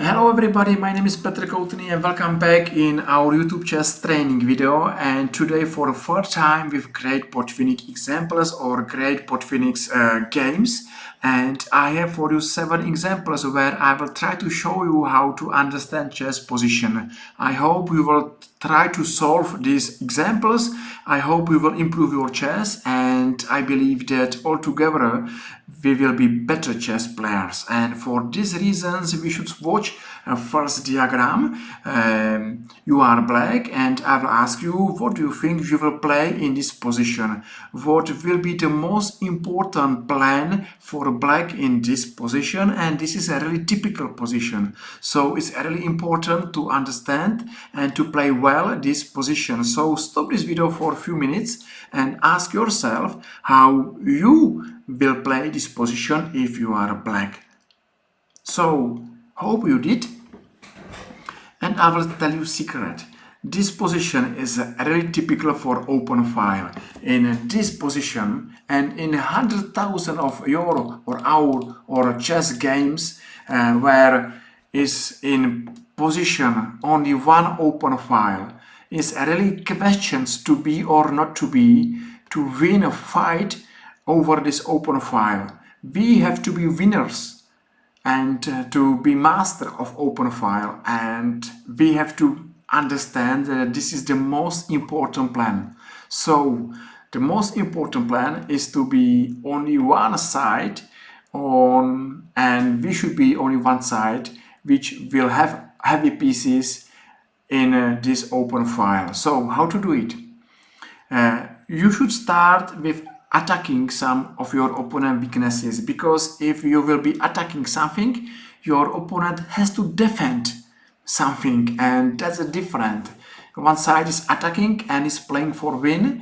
Hello everybody, my name is Petr and welcome back in our YouTube chess training video. And today for the first time with great Botvinnik examples or great Botvinnik's games. And I have for you 7 examples where I will try to show you how to understand chess position. I hope you will try to solve these examples. I hope we will improve your chess, and I believe that altogether we will be better chess players. And for these reasons we should watch a first diagram. You are black and I will ask you, what do you think you will play in this position? What will be the most important plan for black in this position? And this is a really typical position, so it's really important to understand and to play well this position. So stop this video for a few minutes and ask yourself how you will play this position if you are black. So hope you did, and I will tell you a secret. This position is really typical for open file. In this position and in 100,000 of your or our or chess games where is in position only one open file, is really questions to be or not to be to win a fight over this open file. We have to be winners and to be master of open file, and we have to understand that this is the most important plan. So the most important plan is to be only one side on, and we should be only one side which will have heavy pieces in this open file. So how to do it? You should start with attacking some of your opponent weaknesses, because if you will be attacking something, your opponent has to defend something, and that's a different. One side is attacking and is playing for win,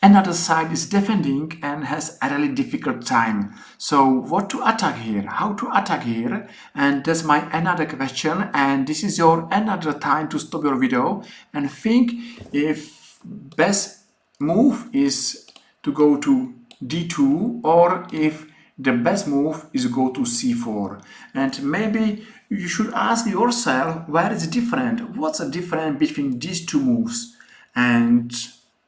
another side is defending and has a really difficult time. So what to attack here, how to attack here, and that's my another question, and this is your another time to stop your video and think if best move is to go to d2 or if the best move is go to c4. And maybe you should ask yourself, where is different, what's the difference between these two moves? And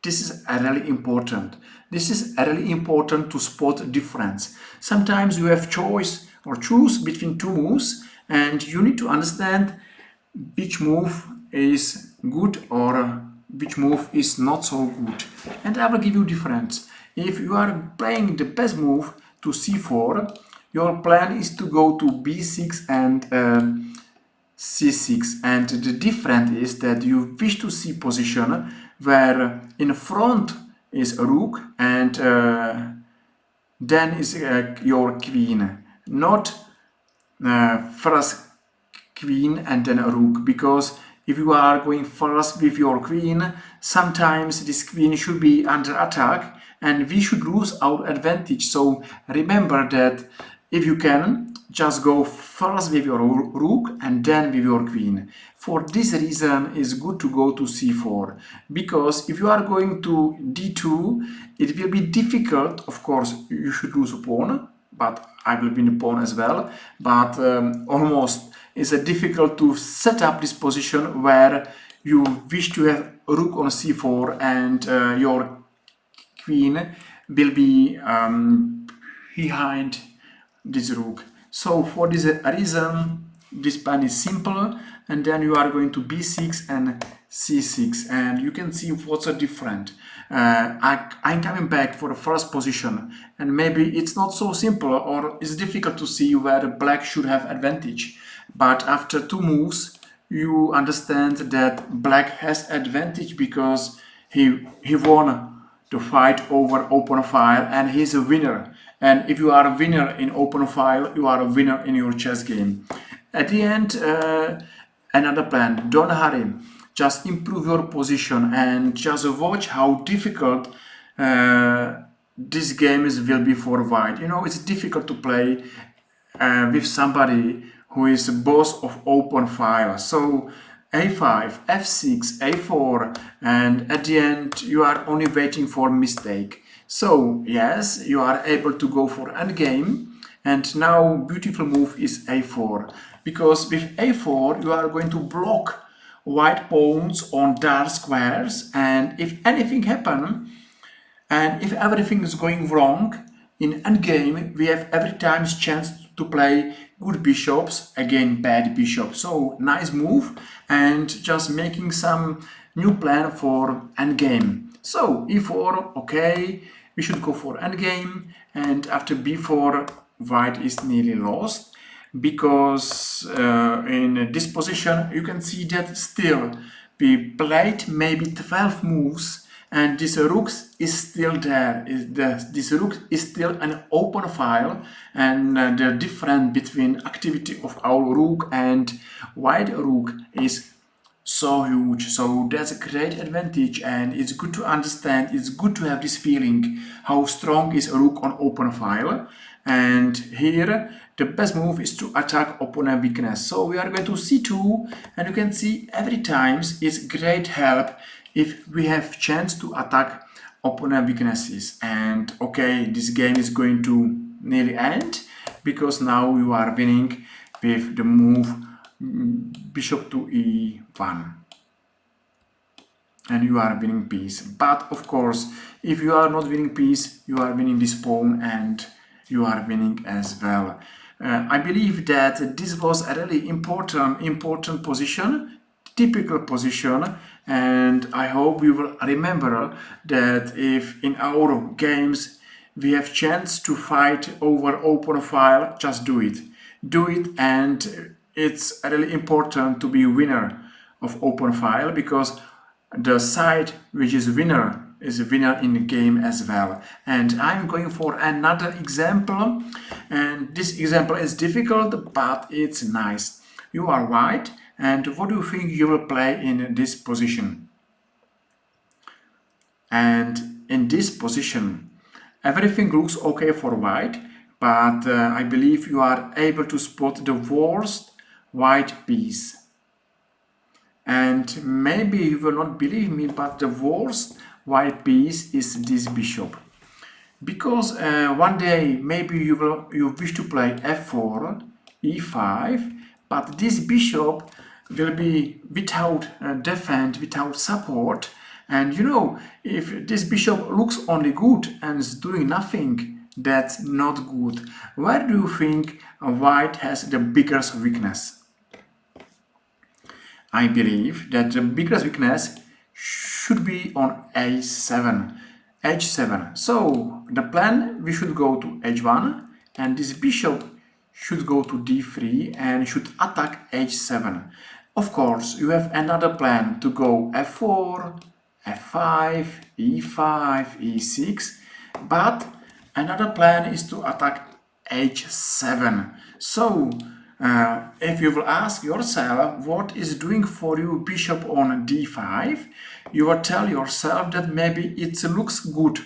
this is really important. This is really important to spot difference. Sometimes you have choice or choose between two moves, and you need to understand which move is good or which move is not so good. And I will give you difference. If you are playing the best move to c4, your plan is to go to b6 and c6, and the difference is that you wish to see position where in front is a rook and then is your queen, not first queen and then a rook, because if you are going first with your queen, sometimes this queen should be under attack and we should lose our advantage. So remember that if you can, just go first with your rook and then with your queen. For this reason, it's good to go to c4, because if you are going to d2, it will be difficult. Of course, you should lose a pawn, but I will win a pawn as well. But almost it's difficult to set up this position where you wish to have rook on c4 and your queen will be behind this rook. So for this reason, this plan is simple, and then you are going to b6 and c6, and you can see what's different. I'm coming back for the first position, and maybe it's not so simple or it's difficult to see where black should have advantage, but after 2 moves you understand that black has advantage because he won the fight over open file and he's a winner. And if you are a winner in open file, you are a winner in your chess game. At the end, another plan, don't hurry, just improve your position and just watch how difficult this game will be for white. You know, it's difficult to play with somebody who is the boss of open file. So a5, f6, a4, and at the end you are only waiting for mistake. So yes, you are able to go for endgame, and now beautiful move is a4. because with a4 you are going to block white pawns on dark squares, and if anything happens, and if everything is going wrong in endgame, we have every time chance to play good bishops against bad bishop. So nice move, and just making some new plan for endgame. So e4, okay, we should go for endgame, and after b4 white is nearly lost, because in this position you can see that still we played maybe 12 moves, and this rook is still there. This rook is still an open file, and the difference between activity of our rook and white rook is so huge. So that's a great advantage, and it's good to understand, it's good to have this feeling how strong is a rook on open file. And here the best move is to attack opponent weakness. So we are going to c2, and you can see every time it's great help if we have chance to attack opponent weaknesses. And okay, this game is going to nearly end, because now you are winning with the move bishop to e1, and you are winning piece. But of course, if you are not winning piece, you are winning this pawn, and you are winning as well. I believe that this was a really important position, typical position, and I hope you will remember that if in our games we have chance to fight over open file, just do it. Do it, and it's really important to be winner of open file, because the side which is winner is a winner in the game as well. And I'm going for another example, and this example is difficult, but it's nice. You are white, and what do you think you will play in this position? And in this position, everything looks okay for white, but I believe you are able to spot the worst white piece. And maybe you will not believe me, but the worst white piece is this bishop. Because one day maybe you wish to play f4, e5, but this bishop will be without defense, without support. And you know, if this bishop looks only good and is doing nothing, that's not good. Where do you think white has the biggest weakness? I believe that the biggest weakness should be on h7. So the plan, we should go to h1, and this bishop should go to d3 and should attack h7. Of course, you have another plan to go f4, f5, e5, e6, but another plan is to attack h7. So if you will ask yourself what is doing for you bishop on d5, you will tell yourself that maybe it looks good,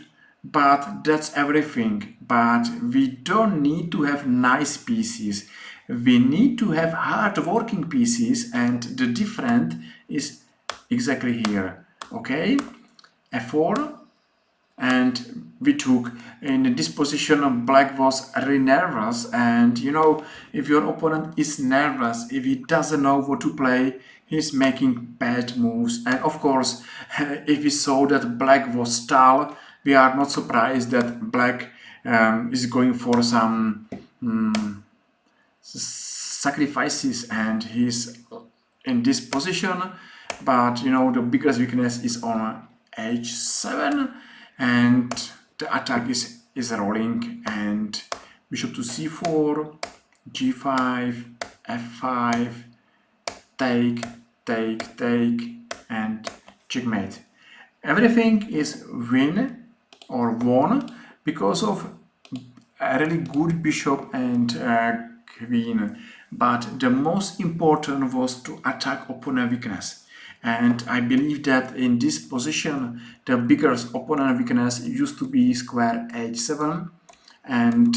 but that's everything. But we don't need to have nice pieces. We need to have hard-working pieces, and the difference is exactly here. Okay, f4, and we took. In this position, black was really nervous, and you know, if your opponent is nervous, if he doesn't know what to play, he's making bad moves. And of course, if we saw that black was stalled, we are not surprised that black is going for some sacrifices, and he's in this position. But you know, the biggest weakness is on h7, and the attack is rolling, and bishop to c4, g5, f5, take, and checkmate. Everything is win or won because of a really good bishop and queen. But the most important was to attack opponent weakness. And I believe that in this position, the biggest opponent weakness used to be square h7, and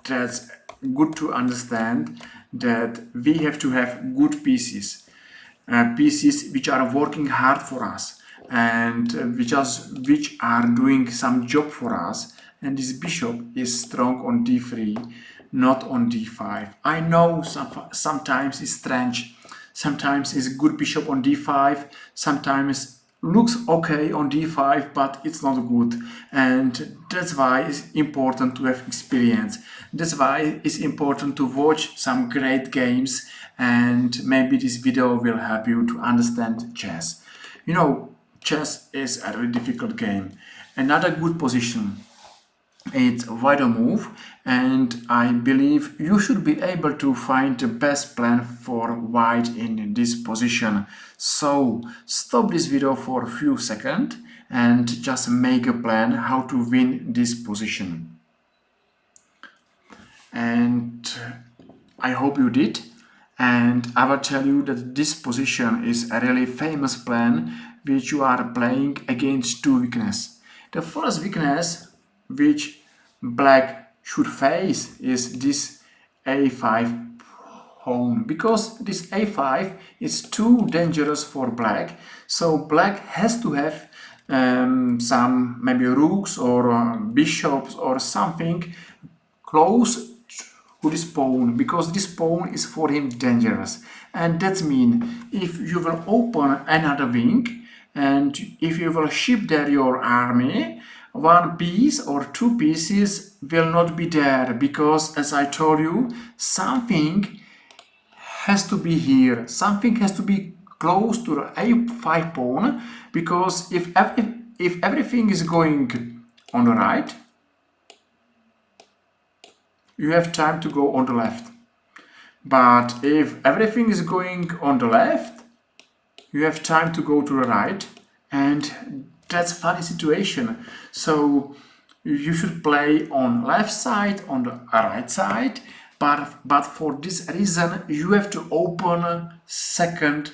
that's good to understand that we have to have good pieces, pieces which are working hard for us, and which are doing some job for us. And this bishop is strong on d3, not on d5. I know sometimes it's strange. Sometimes it's good bishop on d5. Sometimes looks okay on d5, but it's not good. And that's why it's important to have experience. That's why it's important to watch some great games, and maybe this video will help you to understand chess. You know, chess is a very difficult game. Another good position, it's wider move, and I believe you should be able to find the best plan for white in this position. So stop this video for a few seconds and just make a plan how to win this position. And I hope you did, and I will tell you that this position is a really famous plan which you are playing against two weaknesses. The first weakness which black should face is this a5 pawn, because this a5 is too dangerous for black. So black has to have some maybe rooks or bishops or something close to this pawn, because this pawn is for him dangerous. And that means if you will open another wing and if you will ship there your army, one piece or two pieces will not be there, because as I told you, something has to be here, something has to be close to the a5 pawn, because if everything is going on the right, you have time to go on the left. But if everything is going on the left, you have time to go to the right, and that's a funny situation. So you should play on left side, on the right side, but for this reason you have to open second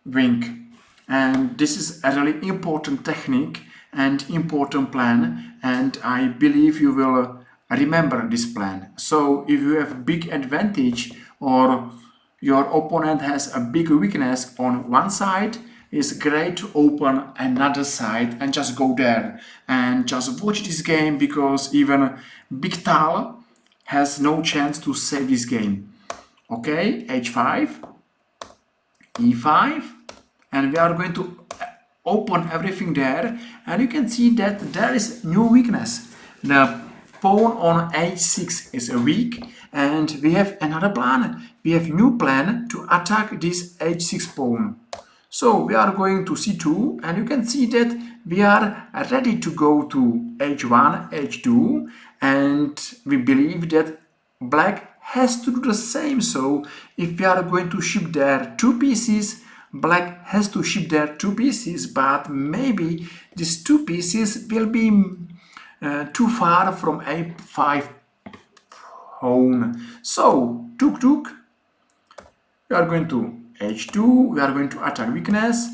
wing. And this is a really important technique and important plan, and I believe you will remember this plan. So if you have a big advantage or your opponent has a big weakness on one side, it's great to open another side and just go there and just watch this game, because even bİkhtİl has no chance to save this game. Okay, h5, e5, and we are going to open everything there, and you can see that there is new weakness. The pawn on h6 is weak, and we have another plan. We have new plan to attack this h6 pawn. So we are going to c2, and you can see that we are ready to go to h1, h2, and we believe that black has to do the same. So if we are going to ship there two pieces, black has to ship there two pieces, but maybe these two pieces will be too far from a5 pawn. So took, we are going to h2, we are going to attack weakness,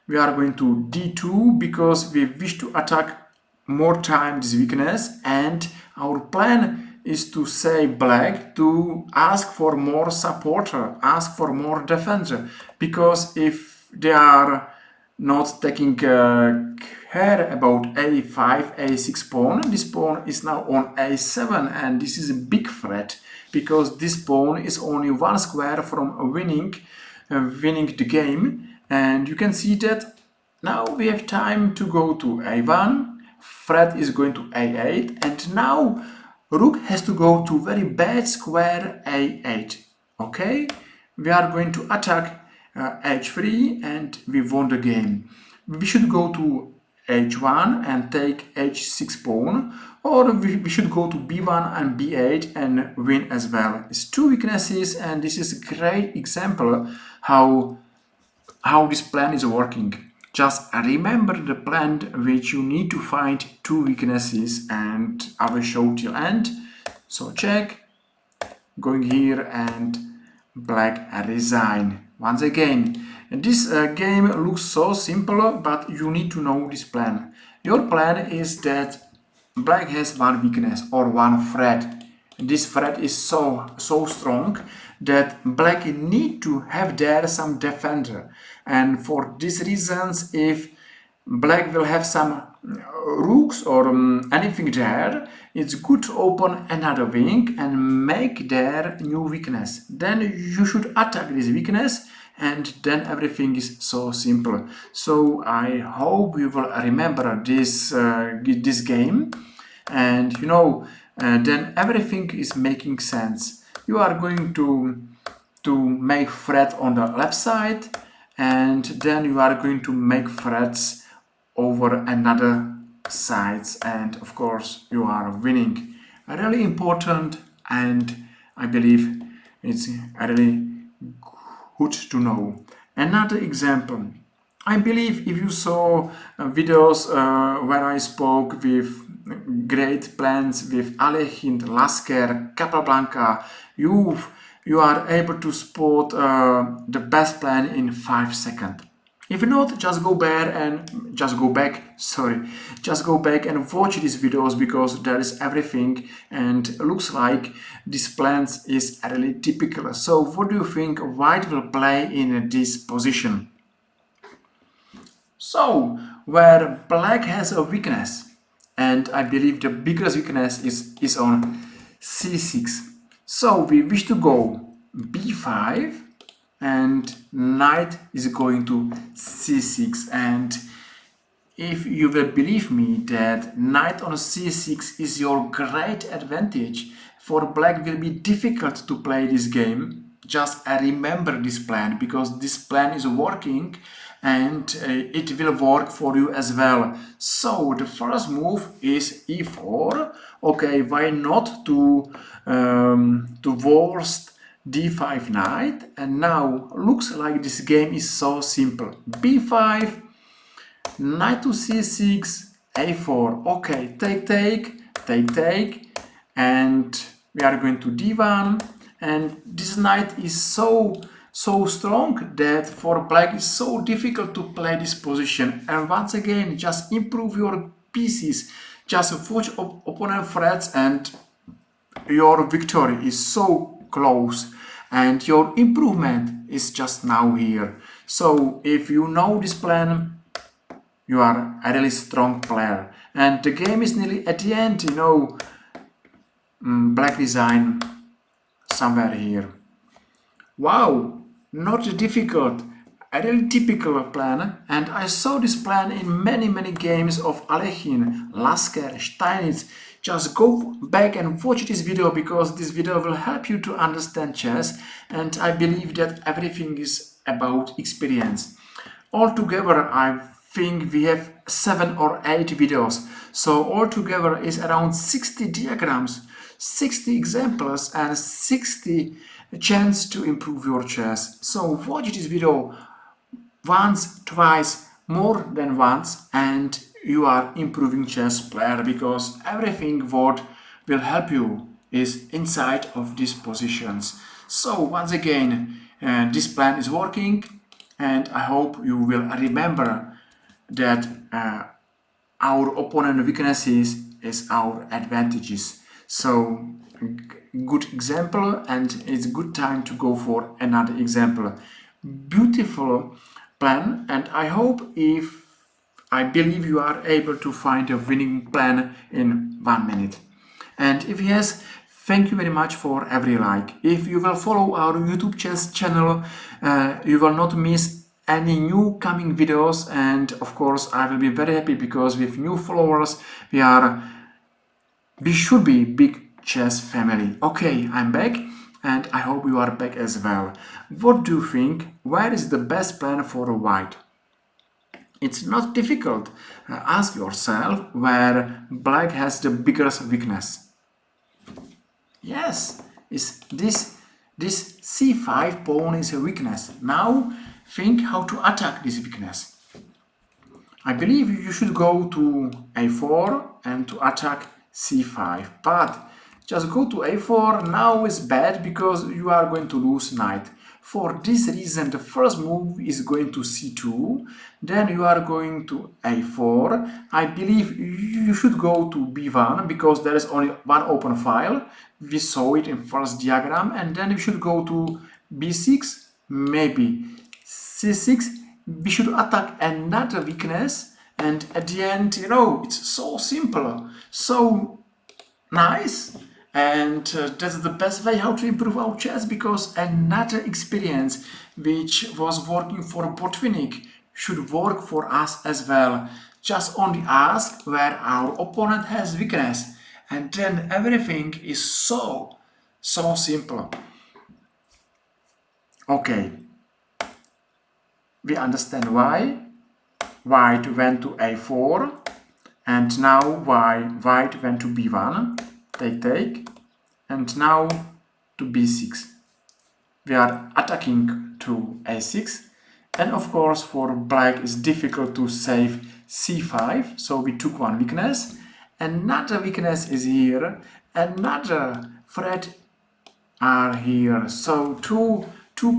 we are going to d2 because we wish to attack more time this weakness, and our plan is to say black to ask for more supporter, ask for more defender, because if they are not taking care about a5, a6 pawn, this pawn is now on a7, and this is a big threat, because this pawn is only one square from winning the game. And you can see that now we have time to go to a1, threat is going to a8, and now rook has to go to very bad square a8. Okay, we are going to attack h3, and we won the game. We should go to h1 and take h6 pawn, or we should go to b1 and b8 and win as well. It's two weaknesses, and this is a great example how this plan is working. Just remember the plan which you need to find two weaknesses, and I will show till end. So check, going here, and black resign. Once again, this game looks so simple, but you need to know this plan. Your plan is that black has one weakness or one threat. This threat is so strong that black need to have there some defender. And for these reasons, if black will have some rooks or anything there, it's good to open another wing and make their new weakness. Then you should attack this weakness, and then everything is so simple. So I hope you will remember this this game, and you know, then everything is making sense. You are going to make thread on the left side, and then you are going to make threads over another sides, and of course you are winning. Really important, and I believe it's really good to know. Another example, I believe if you saw videos where I spoke with great plans with Alechin, Lasker, Capablanca, you are able to spot the best plan in 5 seconds. If not, just go back and watch these videos, because there is everything, and looks like this plan is really typical. So what do you think white will play in this position? So where black has a weakness, and I believe the biggest weakness is on c6. So we wish to go b5, and knight is going to c6. And if you will believe me that knight on c6 is your great advantage, for black will be difficult to play this game. Just remember this plan, because this plan is working, and it will work for you as well. So the first move is e4. Okay, why not to worst d5 knight? And now looks like this game is so simple. b5, knight to c6, a4. Okay, take, and we are going to d1, and this knight is so strong that for black is so difficult to play this position. And once again, just improve your pieces, just watch opponent threats, and your victory is so close, and your improvement is just now here. So if you know this plan, you are a really strong player, and the game is nearly at the end. You know, black design somewhere here. Wow, not difficult, a really typical plan, and I saw this plan in many games of Alechin, Lasker, Steinitz. Just go back and watch this video, because this video will help you to understand chess, and I believe that everything is about experience. Altogether, I think we have 7 or 8 videos, so altogether is around 60 diagrams, 60 examples, and 60 chance to improve your chess. So watch this video once, twice, more than once, and you are improving chess player, because everything what will help you is inside of these positions. So once again, this plan is working, and I hope you will remember that our opponent weaknesses is our advantages. So good example, and it's good time to go for another example. Beautiful plan, and I believe you are able to find a winning plan in 1 minute. And if yes, thank you very much for every like. If you will follow our YouTube chess channel, you will not miss any new coming videos, and of course I will be very happy, because with new followers we should be big chess family. Okay, I'm back, and I hope you are back as well. What do you think? Where is the best plan for white? It's not difficult. Ask yourself where black has the biggest weakness. Yes, is this c5 pawn is a weakness. Now think how to attack this weakness. I believe you should go to a4 and to attack c5, but just go to a4 now is bad, because you are going to lose knight. For this reason, the first move is going to c2, then you are going to a4. I believe you should go to b1, because there is only one open file. We saw it in first diagram, and then you should go to b6, maybe c6. We should attack another weakness, and at the end, you know, it's so simple, so nice, and that's the best way how to improve our chess, because another experience which was working for Botvinnik should work for us as well. Just only ask where our opponent has weakness, and then everything is so simple. Okay, we understand why white went to a4, and now why white went to b1, take, and now to b6. We are attacking to a6, and of course for black it's difficult to save c5, so we took one weakness. Another weakness is here, another threat are here, so two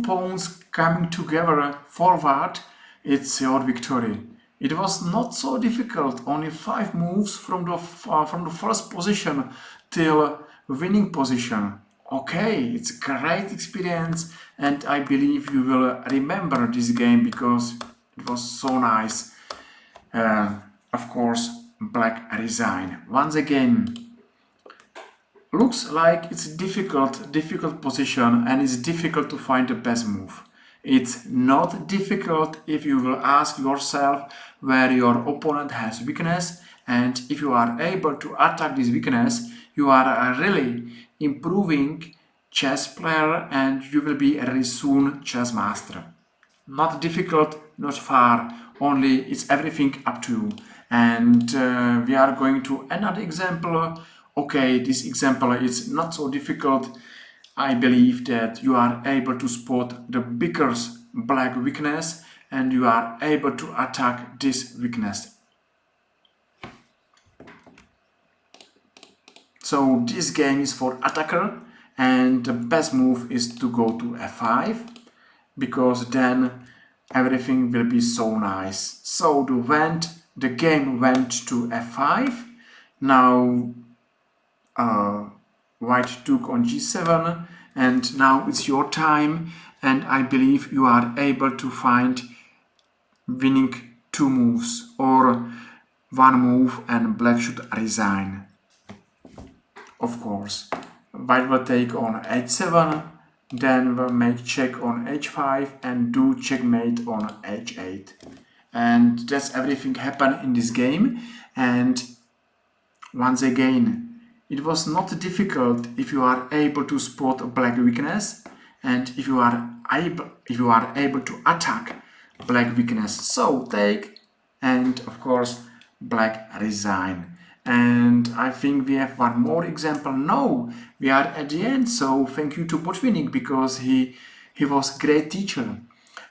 pawns coming together forward, it's your victory. It was not so difficult, only 5 moves from the first position till winning position. Okay, it's a great experience, and I believe you will remember this game because it was so nice. Of course, black resign. Once again, looks like it's a difficult position, and it's difficult to find the best move. It's not difficult if you will ask yourself where your opponent has weakness, and if you are able to attack this weakness, you are really improving chess player, and you will be really soon chess master. Not difficult, not far, only it's everything up to you. And we are going to another example. Okay, this example is not so difficult. I believe that you are able to spot the biggest black weakness, and you are able to attack this weakness. So this game is for attacker, and the best move is to go to f5, because then everything will be so nice. So the game went to f5. Now white took on g7, and now it's your time, and I believe you are able to find winning 2 moves or 1 move, and black should resign. Of course, white will take on h7, then we'll make check on h5 and do checkmate on h8. And that's everything happened in this game. And once again, it was not difficult if you are able to spot a black weakness, and if you are able to attack black weakness. So take, and of course black resign. And I think we have one more example. No, we are at the end. So thank you to Botvinnik, because he was a great teacher,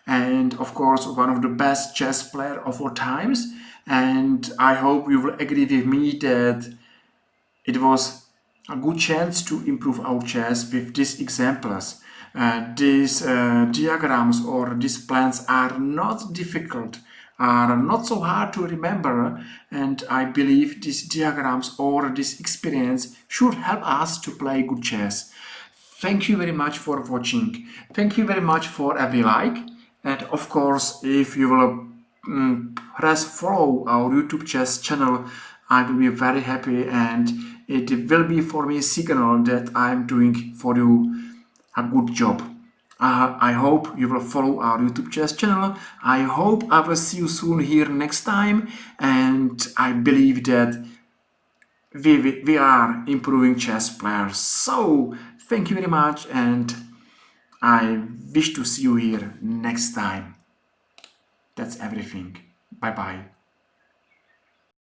and of course one of the best chess player of all times. And I hope you will agree with me that it was a good chance to improve our chess with these examples. These diagrams or these plans are not difficult, are not so hard to remember, and I believe these diagrams or this experience should help us to play good chess. Thank you very much for watching. Thank you very much for every like, and of course if you will press follow our YouTube chess channel, I will be very happy, and it will be for me a signal that I'm doing for you a good job. I hope you will follow our YouTube chess channel. I hope I will see you soon here next time, and I believe that we are improving chess players. So thank you very much, and I wish to see you here next time. That's everything. Bye bye.